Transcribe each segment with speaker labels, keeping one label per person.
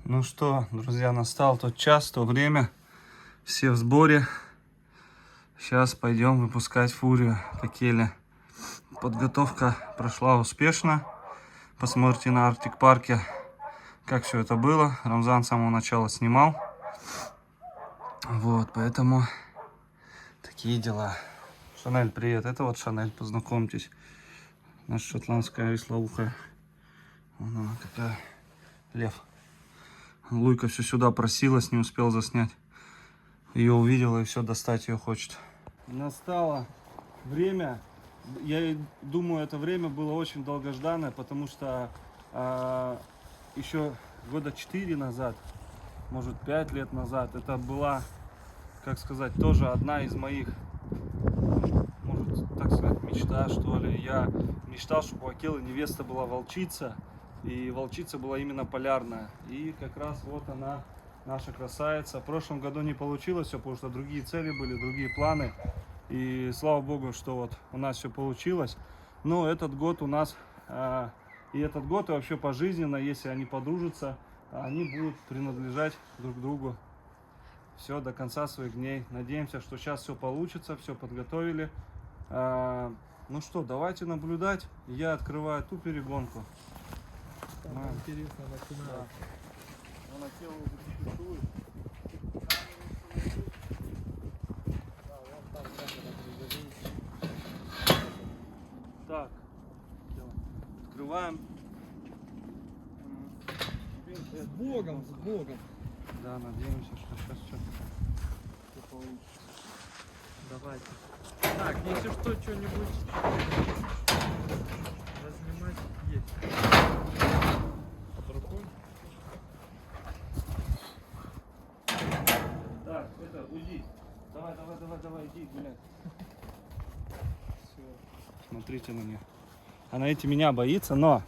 Speaker 1: Ну что, друзья, настал тот час, то время. Все в сборе. Сейчас пойдем выпускать фурию Кокеля. Подготовка прошла успешно. Посмотрите на Arctic Park, как все это было. Рамзан с самого начала снимал. Вот, поэтому такие дела. Шанель, привет. Это вот Шанель, познакомьтесь. Наша шотландская веслоухая. Вон она какая. Лев. Луйка все сюда просилась, не успел заснять. Ее увидела и все, достать ее хочет. Настало время. Я думаю, это время было очень долгожданное, потому что еще года 4 назад, может 5 лет назад, это была, как сказать, тоже одна из моих, может так сказать, мечта, что ли. Я мечтал, чтобы у Акелы невеста была волчица, и волчица была именно полярная. И как раз вот она, наша красавица. В прошлом году не получилось все, потому что другие цели были, другие планы. И слава богу, что вот у нас все получилось. Но этот год у нас, и этот год, и вообще пожизненно, если они подружатся, они будут принадлежать друг другу все до конца своих дней. Надеемся, что сейчас все получится, все подготовили. Ну что, давайте наблюдать. Я открываю ту перегонку.
Speaker 2: Интересно начинается.
Speaker 1: Она тело уже существует. Так, открываем.
Speaker 2: С Богом, с Богом.
Speaker 1: Да, надеемся, что сейчас все получится.
Speaker 2: Давайте. Так, если что, что-нибудь разнимать есть. Под рукой.
Speaker 1: Так, это, уйди. Давай, иди гулять. Все. Смотрите на нее. Она эти меня боится, но...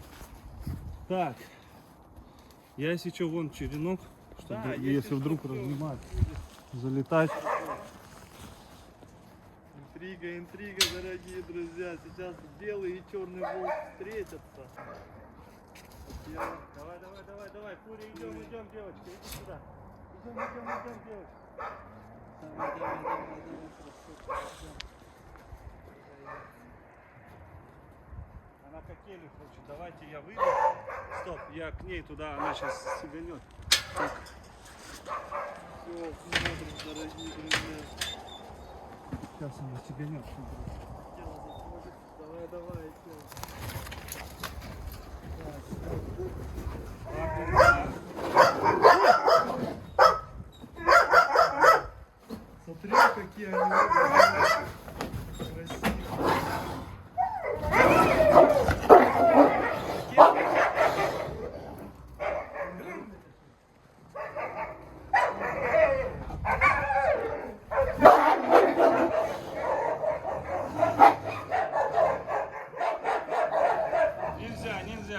Speaker 1: Так. Я если что, вон черенок, чтобы,
Speaker 2: Да,
Speaker 1: если вдруг разнимать, залетать.
Speaker 2: Интрига, дорогие друзья. Сейчас белый и черный волк встретятся. Давай, Фурия, идем, девочка, иди сюда. Идем, девочка. Давай, красотка,
Speaker 1: Она Кокелю хочет. Давайте я выйду. Стоп, я к ней туда, она сейчас сиганет. Так.
Speaker 2: Все, смотрим, дорогие друзья.
Speaker 1: Сейчас она сиганет.
Speaker 2: Давай, смотри, какие они красивые.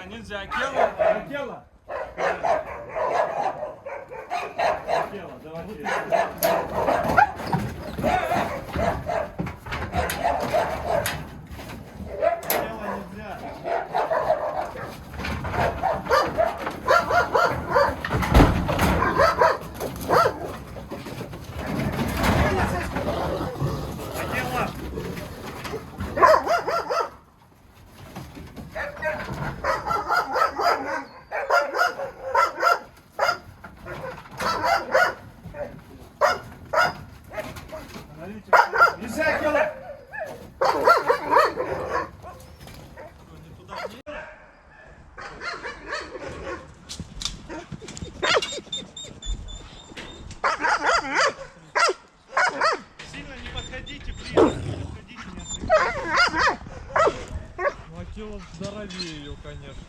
Speaker 1: Нельзя. Акела. Давайте. Нельзя, Акела. Сильно не подходите, блин. Не подходите, не отвлекайтесь.
Speaker 2: Ну, Акела здоровее ее, конечно.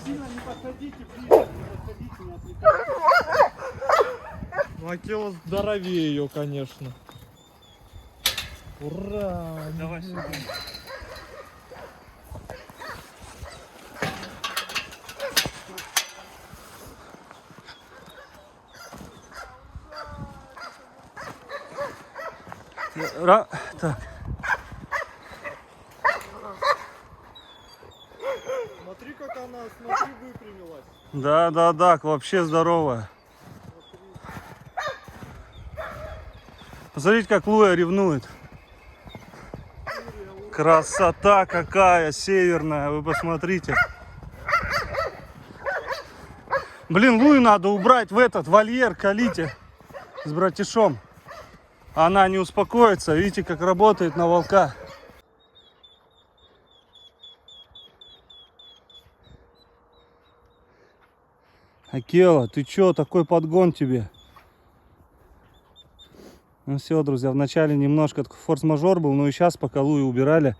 Speaker 1: Сильно не подходите, блин. Не подходите, не отвлекайтесь.
Speaker 2: Ну, Акела здоровее ее, конечно. Ура!
Speaker 1: Давай сюда. Так.
Speaker 2: Смотри, как она, смотри, выпрямилась.
Speaker 1: Да, да, да, вообще здоровая. Посмотрите, как Луя ревнует. Красота какая северная, вы посмотрите. Блин, Лую надо убрать в этот вольер, Калите с братишом. Она не успокоится, видите, как работает на волка. Акела, ты чё, такой подгон тебе? Ну все, друзья, вначале немножко форс-мажор был, но и сейчас, пока Лую убирали,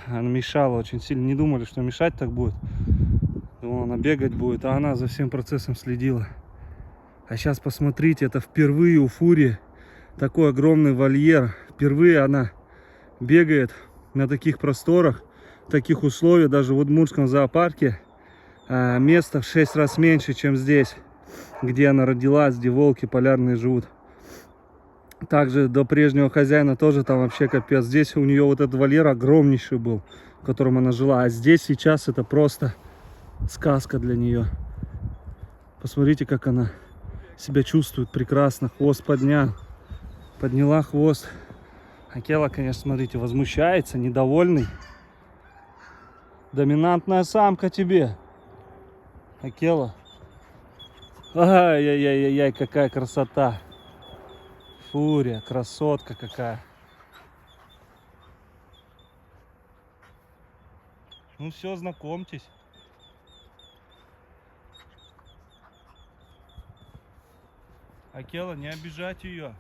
Speaker 1: она мешала очень сильно. Не думали, что мешать так будет. Думал, она бегать будет, а она за всем процессом следила. А сейчас посмотрите, это впервые у Фури такой огромный вольер. Впервые она бегает на таких просторах, в таких условиях. Даже в Удмуртском зоопарке места в 6 раз меньше, чем здесь, где она родилась, где волки полярные живут. Также до прежнего хозяина тоже там вообще капец. Здесь у нее вот этот вольер огромнейший был, в котором она жила. А здесь сейчас это просто сказка для нее. Посмотрите, как она себя чувствует прекрасно. Хвост подняла хвост. Акела, конечно, смотрите, возмущается, недовольный. Доминантная самка тебе, Акела. Ай-яй-яй-яй, какая красота. Фурия, красотка какая. Ну все, знакомьтесь. Акела, не обижать ее.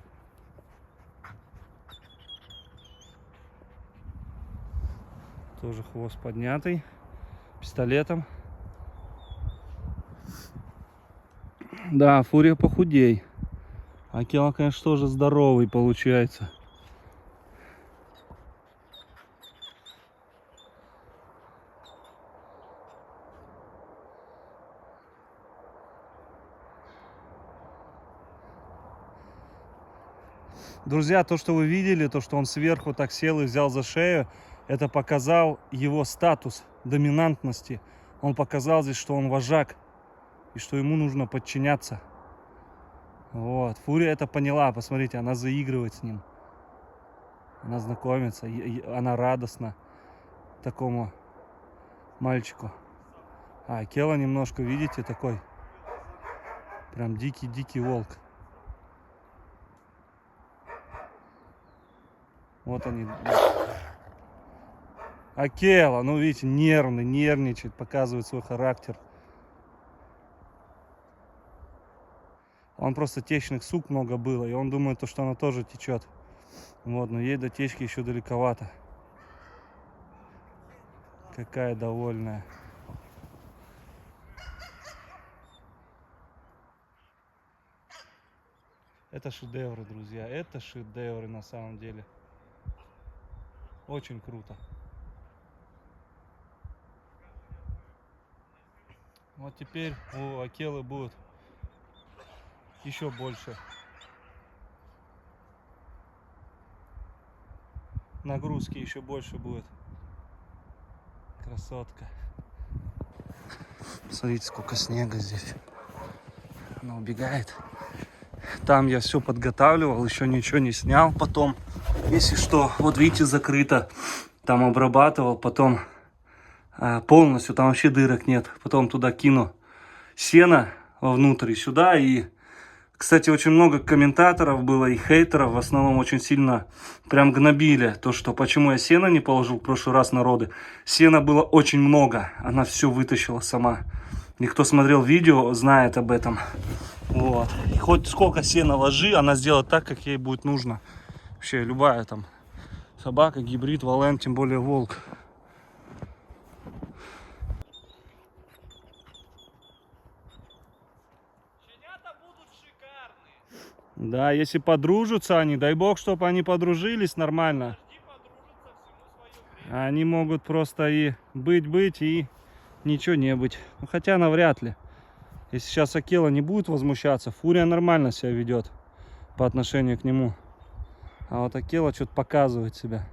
Speaker 1: Тоже хвост поднятый пистолетом. Да, Фурия похудей. Акела, конечно, тоже здоровый получается. Друзья, то, что вы видели, то, что он сверху так сел и взял за шею, это показал его статус доминантности. Он показал здесь, что он вожак и что ему нужно подчиняться. Вот. Фурия это поняла. Посмотрите, она заигрывает с ним. Она знакомится. Она радостна такому мальчику. А Акела немножко, видите, такой прям дикий-дикий волк. Вот они. Акела, ну видите, нервный, нервничает, показывает свой характер. Он просто течных сук много было, и он думает, что она тоже течет. Вот, но ей до течки еще далековато. Какая довольная. Это шедевры, друзья, это шедевры на самом деле. Очень круто. Вот теперь у Акелы будет еще больше нагрузки, еще больше будет. Красотка. Смотрите, сколько снега здесь. Она убегает. Там я все подготавливал, еще ничего не снял. Потом, если что, вот видите, закрыто. Там обрабатывал, потом полностью, там вообще дырок нет. Потом туда кину сено вовнутрь и сюда. И, кстати, очень много комментаторов было и хейтеров. В основном очень сильно прям гнобили то, что почему я сено не положил в прошлый раз народы. Сена было очень много. Она все вытащила сама. И кто смотрел видео, знает об этом. Вот. И хоть сколько сена ложи, она сделает так, как ей будет нужно. Вообще любая там собака, гибрид, вален, тем более волк.
Speaker 2: Щенята будут шикарные.
Speaker 1: Да, если подружатся они, дай бог, чтобы они подружились нормально.
Speaker 2: Жди, подружатся всему свое время.
Speaker 1: Они могут просто и быть, и ничего не быть. Ну, хотя навряд ли. Если сейчас Акела не будет возмущаться, Фурия нормально себя ведет по отношению к нему. А вот Акела что-то показывает себя.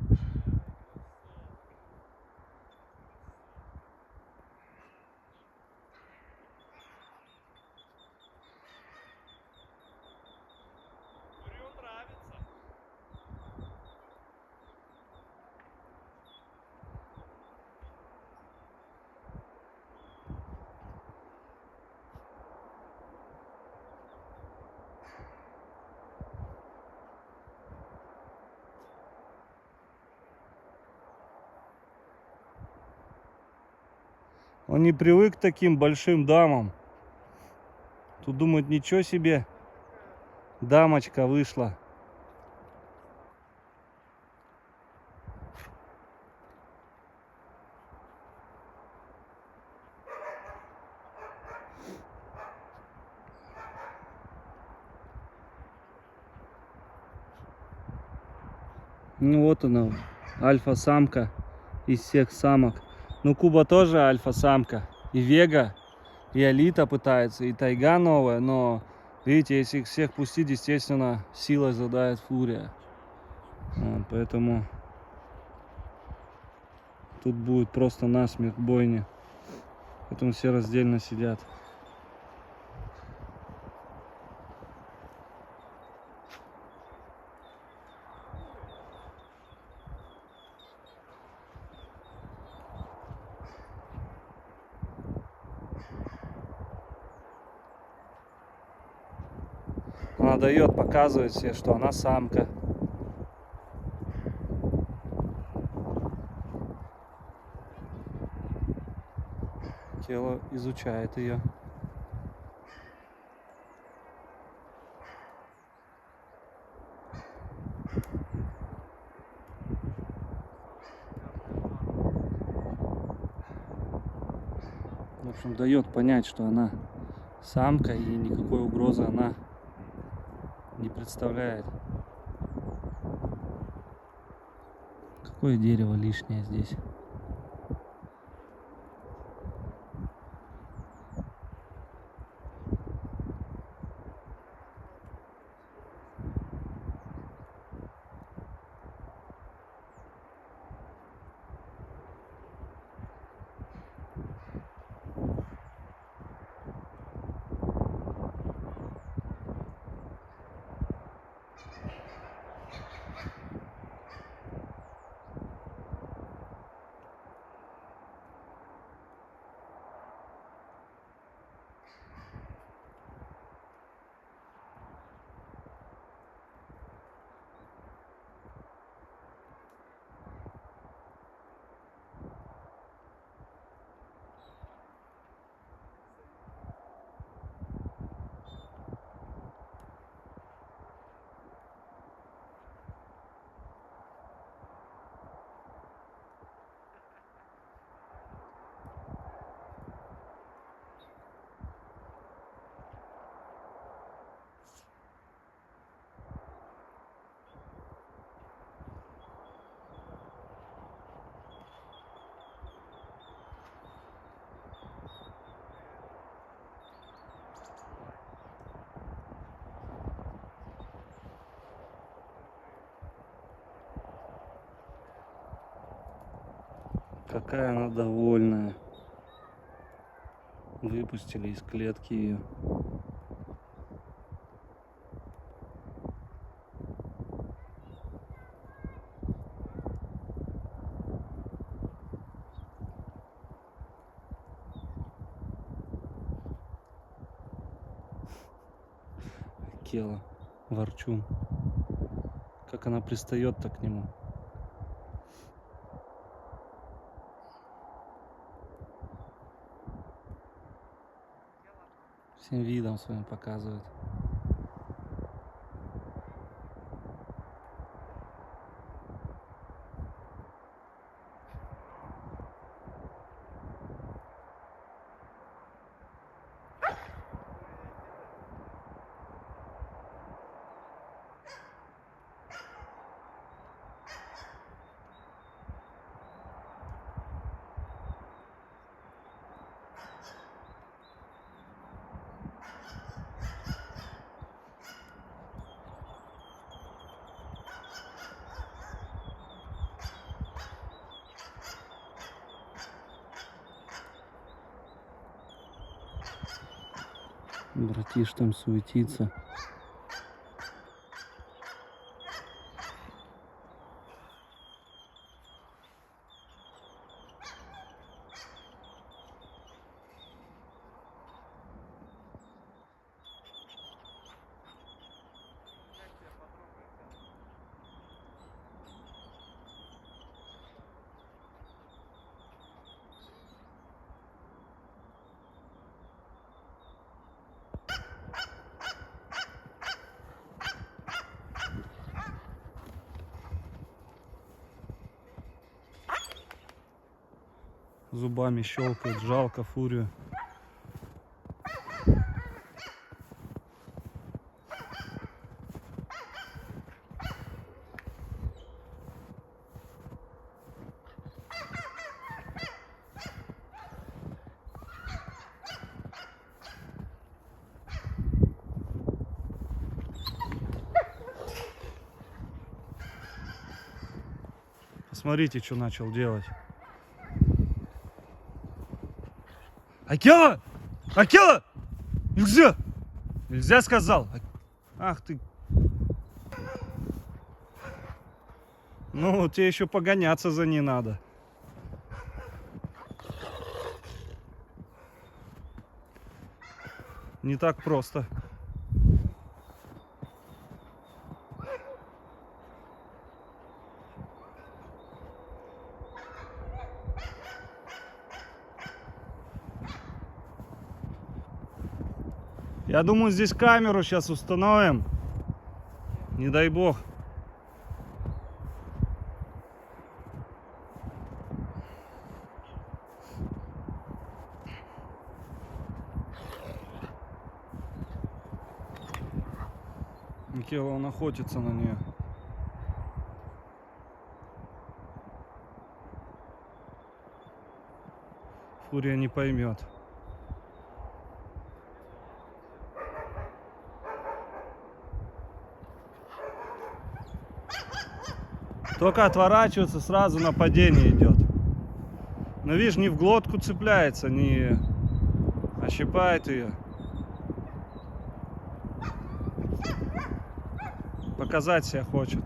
Speaker 1: Он не привык к таким большим дамам. Тут думает, ничего себе, дамочка вышла. Ну вот она, альфа-самка из всех самок. Ну Куба тоже альфа-самка. И Вега, и Алита пытается, и Тайга новая. Но, видите, если их всех пустить, естественно, силой задает Фурия. Вот, поэтому тут будет просто насмерть бойня. Поэтому все раздельно сидят. Она дает, показывает себе, что она самка. Тело изучает ее. В общем, дает понять, что она самка и никакой угрозы она не представляет. Какое дерево лишнее здесь? Какая она довольная. Выпустили из клетки ее. Кела, ворчун. Как она пристает-то к нему. Всем видом своим показывает. Братиш там суетится. зубами щелкает. Жалко фурию. Посмотрите, что начал делать. Акела! Акела! Нельзя! Нельзя, сказал. Ах ты. Ну, тебе еще погоняться за ней надо. Не так просто. Я думаю, здесь камеру сейчас установим. Не дай бог. Акела, он охотится на нее. Фурия не поймет. Только отворачиваться, сразу нападение идет. Но видишь, не в глотку цепляется, не ощипает ее. Показать себя хочет.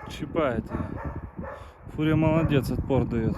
Speaker 1: Щипает ее. Фурия молодец, отпор дает.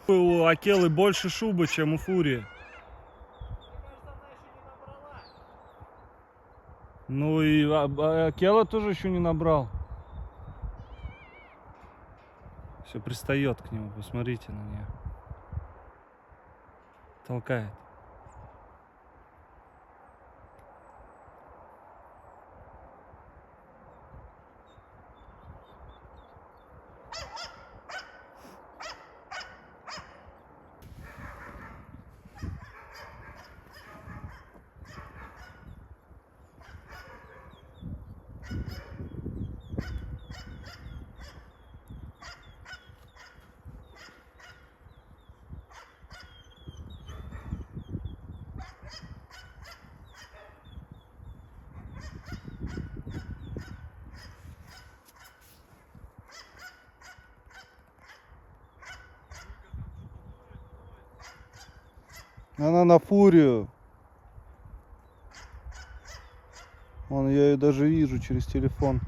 Speaker 1: У Акелы больше шубы, чем у Фурии. Ну и Акела тоже еще не набрал. Все пристает к нему, посмотрите на нее. толкает. Она на фурию. Вон, я ее даже вижу через телефон.